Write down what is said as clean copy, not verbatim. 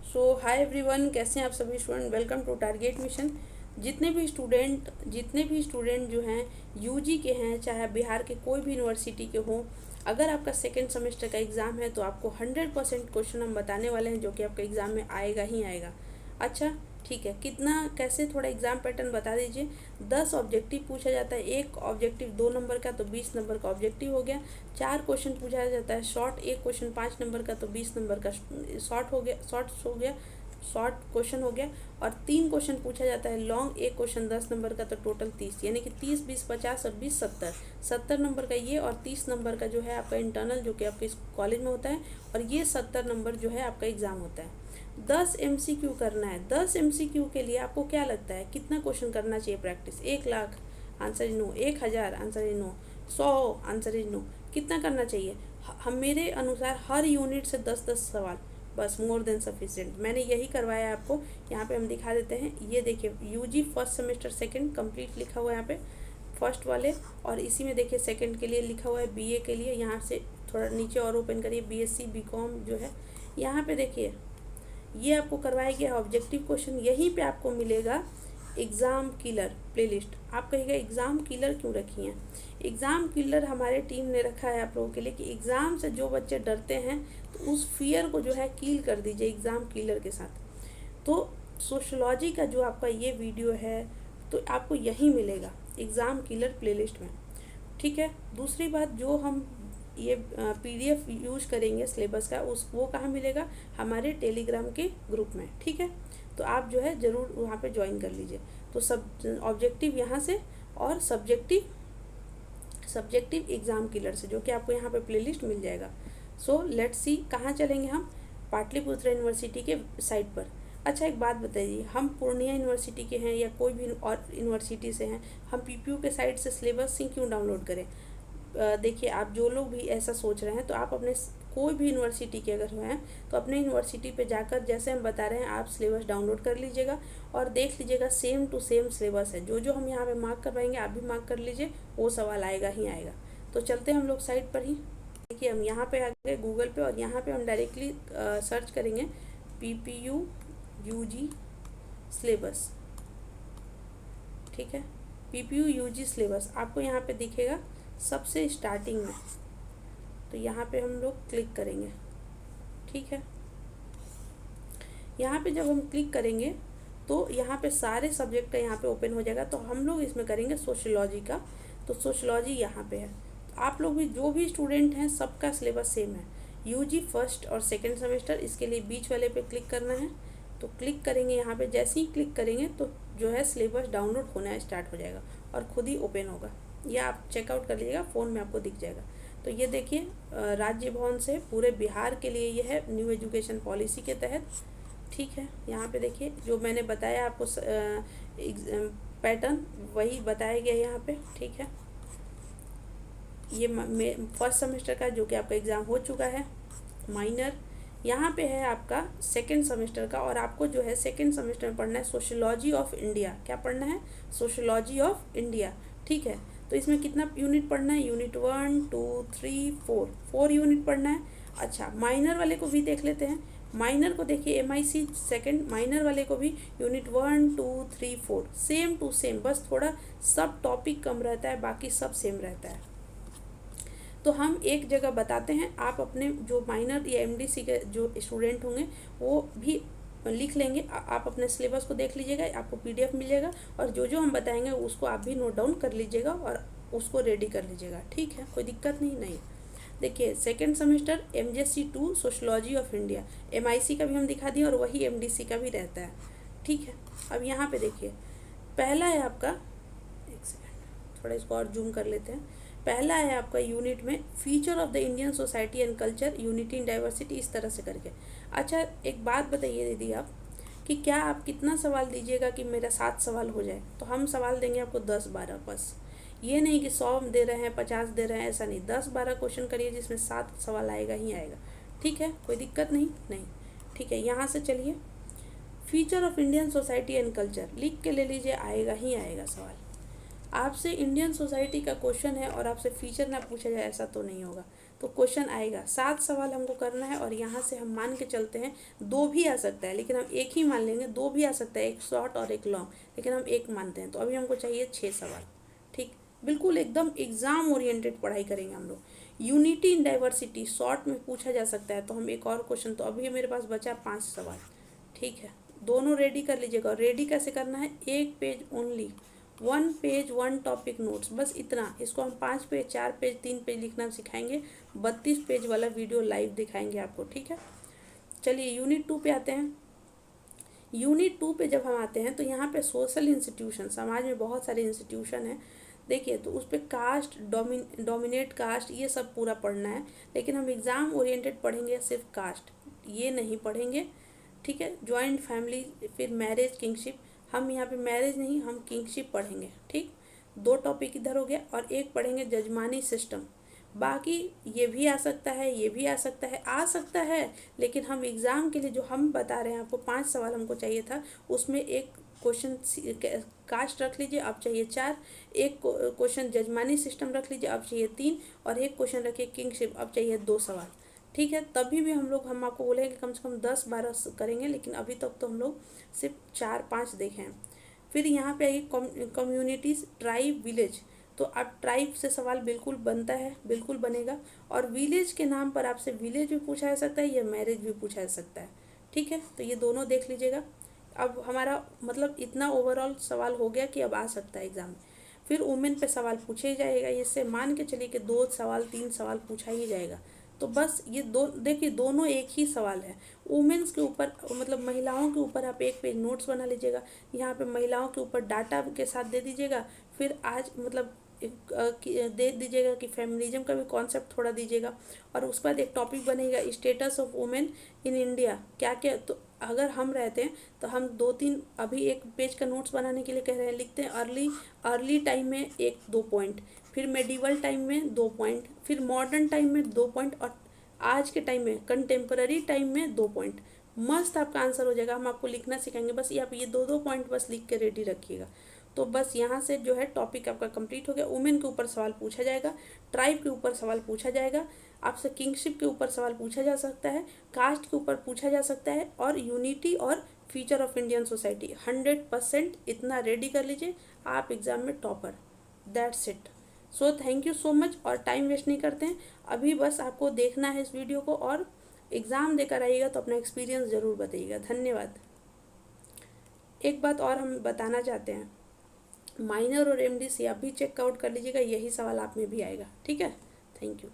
सो hi everyone, कैसे हैं आप सभी student. Welcome to target mission. जितने भी स्टूडेंट जो हैं यूजी के हैं, चाहे बिहार के कोई भी यूनिवर्सिटी के हों, अगर आपका सेकेंड सेमेस्टर का एग्ज़ाम है तो आपको 100% क्वेश्चन हम बताने वाले हैं जो कि आपके एग्ज़ाम में आएगा ही आएगा। अच्छा ठीक है, कितना कैसे थोड़ा एग्ज़ाम पैटर्न बता दीजिए। 10 ऑब्जेक्टिव पूछा जाता है, एक ऑब्जेक्टिव 2 नंबर का तो 20 नंबर का ऑब्जेक्टिव हो गया। 4 क्वेश्चन पूछा जाता है शॉर्ट, एक क्वेश्चन 5 नंबर का तो 20 नंबर का शॉर्ट क्वेश्चन हो गया। और 3 क्वेश्चन पूछा जाता है लॉन्ग, एक क्वेश्चन 10 नंबर का तो टोटल 30, यानी कि 30 20 50 और 20 70 नंबर का ये, और 30 नंबर का जो है आपका इंटरनल जो कि आपके इस कॉलेज में होता है, और ये 70 नंबर जो है आपका एग्ज़ाम होता है। 10 MCQ करना है। 10 MCQ के लिए आपको क्या लगता है कितना क्वेश्चन करना चाहिए practice? 1 lakh answer is no, 1000 answer is no, 100 answer is no. कितना करना चाहिए? हम मेरे अनुसार हर यूनिट से 10-10 सवाल, बस मोर देन सफिशिएंट। मैंने यही करवाया है आपको। यहाँ पे हम दिखा देते हैं, ये देखिए UG first semester second complete लिखा हुआ है यहाँ पे फर्स्ट वाले, और इसी में देखिए सेकंड के लिए लिखा हुआ है बीए के लिए। यहाँ से थोड़ा नीचे और ओपन करिए, बीएससी बीकॉम जो है यहाँ पे देखिए ये आपको करवाया गया ऑब्जेक्टिव क्वेश्चन। यहीं पे आपको मिलेगा एग्ज़ाम किलर प्लेलिस्ट। आप कहिएगा एग्ज़ाम किलर क्यों रखी हैं? एग्ज़ाम किलर हमारे टीम ने रखा है आप लोगों के लिए कि एग्ज़ाम से जो बच्चे डरते हैं तो उस फियर को जो है कील कर दीजिए एग्ज़ाम किलर के साथ। तो सोशोलॉजी का जो आपका ये वीडियो है तो आपको यहीं मिलेगा एग्ज़ाम किलर प्लेलिस्ट में, ठीक है। दूसरी बात, जो हम ये PDF यूज़ करेंगे सिलेबस का, उस वो कहाँ मिलेगा? हमारे टेलीग्राम के ग्रुप में, ठीक है। तो आप जो है ज़रूर वहाँ पे ज्वाइन कर लीजिए। तो सब ऑब्जेक्टिव यहाँ से और सब्जेक्टिव एग्ज़ाम किलर से, जो कि आपको यहाँ पे प्लेलिस्ट मिल जाएगा। सो लेट्स सी कहाँ चलेंगे हम? पाटलिपुत्र यूनिवर्सिटी के साइट पर। अच्छा एक बात बताइए, हम पूर्णिया यूनिवर्सिटी के हैं या कोई भी और यूनिवर्सिटी से हैं, हम PPU के साइट से सिलेबस ही क्यों डाउनलोड करें? देखिए आप जो लोग भी ऐसा सोच रहे हैं तो आप अपने कोई भी यूनिवर्सिटी के अगर हैं तो अपने यूनिवर्सिटी पे जाकर जैसे हम बता रहे हैं आप सिलेबस डाउनलोड कर लीजिएगा और देख लीजिएगा सेम टू सेम सिलेबस है। जो जो हम यहाँ पे मार्क करवाएंगे आप भी मार्क कर लीजिए, वो सवाल आएगा ही आएगा। तो चलते हैं हम लोग साइट पर ही। देखिए हम यहाँ पे आ गए गूगल पे, और यहाँ पे हम डायरेक्टली सर्च करेंगे PPU UG सिलेबस, ठीक है। PPU UG सिलेबस आपको यहाँ पे दिखेगा सबसे स्टार्टिंग में। तो यहाँ पे हम लोग क्लिक करेंगे, ठीक है। यहाँ पे जब हम क्लिक करेंगे तो यहाँ पे सारे सब्जेक्ट का यहाँ पे ओपन हो जाएगा। तो हम लोग इसमें करेंगे सोशियोलॉजी का। तो सोशियोलॉजी यहाँ पे है। तो आप लोग भी जो भी स्टूडेंट हैं सबका सिलेबस सेम है। यूजी फर्स्ट और सेकेंड सेमेस्टर, इसके लिए बीच वाले पे क्लिक करना है। तो क्लिक करेंगे यहाँ पे, जैसे ही क्लिक करेंगे तो जो है सिलेबस डाउनलोड होना स्टार्ट हो जाएगा और खुद ही ओपन होगा, या आप चेकआउट कर लीजिएगा, फ़ोन में आपको दिख जाएगा। तो ये देखिए राज्य भवन से पूरे बिहार के लिए ये है न्यू एजुकेशन पॉलिसी के तहत, ठीक है। यहाँ पे देखिए जो मैंने बताया आपको पैटर्न वही बताया गया यहाँ पे, ठीक है। ये फर्स्ट सेमेस्टर का जो कि आपका एग्ज़ाम हो चुका है माइनर। यहाँ पे है आपका सेकेंड सेमेस्टर का, और आपको जो है सेकेंड सेमेस्टर में पढ़ना है सोशियोलॉजी ऑफ इंडिया। क्या पढ़ना है? सोशियोलॉजी ऑफ इंडिया, ठीक है। तो इसमें कितना यूनिट पढ़ना है? यूनिट 1 2 3 4 यूनिट पढ़ना है। अच्छा माइनर वाले को भी देख लेते हैं। माइनर को देखिए MIC सेकेंड माइनर वाले को भी यूनिट 1 2 3 4 सेम टू सेम, बस थोड़ा सब टॉपिक कम रहता है, बाकी सब सेम रहता है। तो हम एक जगह बताते हैं, आप अपने जो माइनर या MDC के जो स्टूडेंट होंगे वो भी लिख लेंगे। आप अपने सिलेबस को देख लीजिएगा, आपको PDF मिल जाएगा, और जो जो हम बताएंगे उसको आप भी नोट डाउन कर लीजिएगा और उसको रेडी कर लीजिएगा, ठीक है। कोई दिक्कत नहीं। देखिए second semester MJC 2 sociology of India, MIC का भी हम दिखा दिए और वही MDC का भी रहता है, ठीक है। अब यहाँ पे देखिए पहला है आपका, एक सेकेंड थोड़ा इसको और जूम कर लेते हैं। पहला है आपका यूनिट में feature of the Indian society and culture, unity in diversity, इस तरह से करके। अच्छा एक बात बताइए दीदी आप कि क्या आप कितना सवाल दीजिएगा कि मेरा 7 सवाल हो जाए? तो हम सवाल देंगे आपको 10-12 बस। ये नहीं कि 100 दे रहे हैं 50 दे रहे हैं, ऐसा नहीं। 10-12 क्वेश्चन करिए जिसमें 7 सवाल आएगा ही आएगा, ठीक है। कोई दिक्कत नहीं, ठीक है। यहाँ से चलिए feature of Indian society and culture लिख के ले लीजिए, आएगा ही आएगा सवाल। आपसे इंडियन सोसाइटी का क्वेश्चन है और आपसे फीचर ना पूछा जाए ऐसा तो नहीं होगा। तो क्वेश्चन आएगा। 7 सवाल हमको करना है और यहाँ से हम मान के चलते हैं 2 भी आ सकता है, लेकिन हम एक ही मान लेंगे। 2 भी आ सकता है, एक शॉर्ट और एक लॉन्ग, लेकिन हम एक मानते हैं। तो अभी हमको चाहिए 6 सवाल। ठीक, बिल्कुल एकदम एग्ज़ाम ओरिएंटेड पढ़ाई करेंगे हम लोग। यूनिटी इन डाइवर्सिटी शॉर्ट में पूछा जा सकता है, तो हम एक और क्वेश्चन, तो अभी मेरे पास बचा 5 सवाल। ठीक है, दोनों रेडी कर लीजिएगा। रेडी कैसे करना है, 1 page only, 1 page 1 topic notes, बस इतना। इसको हम 5 पेज 4 पेज 3 पेज लिखना सिखाएंगे। 32 पेज वाला वीडियो लाइव दिखाएंगे आपको। ठीक है, चलिए यूनिट 2 पे आते हैं। यूनिट 2 पे जब हम आते हैं तो यहाँ पे सोशल इंस्टीट्यूशन, समाज में बहुत सारे इंस्टीट्यूशन हैं। देखिए, तो उस पर कास्ट, डोमिनेट कास्ट, ये सब पूरा पढ़ना है। लेकिन हम एग्ज़ाम ओरिएंटेड पढ़ेंगे, सिर्फ कास्ट ये नहीं पढ़ेंगे। ठीक है, जॉइंट फैमिली, फिर मैरिज, किंगशिप। हम यहाँ पे मैरिज नहीं, हम किंगशिप पढ़ेंगे। ठीक, 2 टॉपिक इधर हो गया, और एक पढ़ेंगे जजमानी सिस्टम। बाकी ये भी आ सकता है, ये भी आ सकता है, लेकिन हम एग्ज़ाम के लिए जो हम बता रहे हैं आपको, 5 सवाल हमको चाहिए था, उसमें एक क्वेश्चन कास्ट रख लीजिए, अब चाहिए 4। एक क्वेश्चन जजमानी सिस्टम रख लीजिए, अब चाहिए 3। और एक क्वेश्चन रखिए किंगशिप, अब चाहिए 2 सवाल। ठीक है, तभी भी हम आपको बोलेंगे कम से कम 10-12 करेंगे, लेकिन अभी तक तो हम लोग सिर्फ 4-5 देखे हैं। फिर यहाँ पे आइए कम्युनिटीज़, ट्राइब, विलेज। तो अब ट्राइब से सवाल बिल्कुल बनता है, बिल्कुल बनेगा। और विलेज के नाम पर आपसे विलेज भी पूछा जा सकता है, या मैरिज भी पूछा जा सकता है। ठीक है, तो ये दोनों देख लीजिएगा। अब हमारा मतलब इतना ओवरऑल सवाल हो गया कि अब आ सकता है एग्ज़ाम में। फिर वुमेन पे सवाल पूछे ही जाएगा, इससे मान के चलिए कि 2 सवाल 3 सवाल पूछा ही जाएगा। तो बस ये देखिए, दोनों एक ही सवाल है। वुमेन्स के ऊपर, मतलब महिलाओं के ऊपर आप 1 पेज नोट्स बना लीजिएगा। यहाँ पे महिलाओं के ऊपर डाटा के साथ दे दीजिएगा। फिर आज मतलब दे दीजिएगा कि फेमिनिज्म का भी कॉन्सेप्ट थोड़ा दीजिएगा। और उसके बाद एक टॉपिक बनेगा, status of women in India, क्या क्या। तो अगर हम रहते हैं तो हम 2-3 अभी 1 पेज का नोट्स बनाने के लिए कह रहे हैं, लिखते हैं अर्ली टाइम में 1-2 पॉइंट, फिर मेडिवल टाइम में 2 पॉइंट, फिर मॉडर्न टाइम में 2 पॉइंट, और आज के टाइम में कंटेम्पररी टाइम में 2 पॉइंट। मस्त आपका आंसर हो जाएगा। हम आपको लिखना सिखाएंगे, बस ये आप ये 2-2 पॉइंट बस लिख के रेडी रखिएगा। तो बस यहाँ से जो है टॉपिक आपका कंप्लीट हो गया। वुमेन के ऊपर सवाल पूछा जाएगा, ट्राइब के ऊपर सवाल पूछा जाएगा, आपसे किंगशिप के ऊपर सवाल पूछा जा सकता है, कास्ट के ऊपर पूछा जा सकता है, और यूनिटी और फ्यूचर ऑफ इंडियन सोसाइटी। 100% इतना रेडी कर लीजिए, आप एग्ज़ाम में topper. That's it. So thank you so much. और टाइम वेस्ट नहीं करते हैं, अभी बस आपको देखना है इस वीडियो को, और एग्ज़ाम देकर आइएगा तो अपना एक्सपीरियंस ज़रूर बताइएगा। धन्यवाद। एक बात और हम बताना चाहते हैं, माइनर और एमडीसी आप भी चेकआउट कर लीजिएगा, यही सवाल आप में भी आएगा। ठीक है, थैंक यू।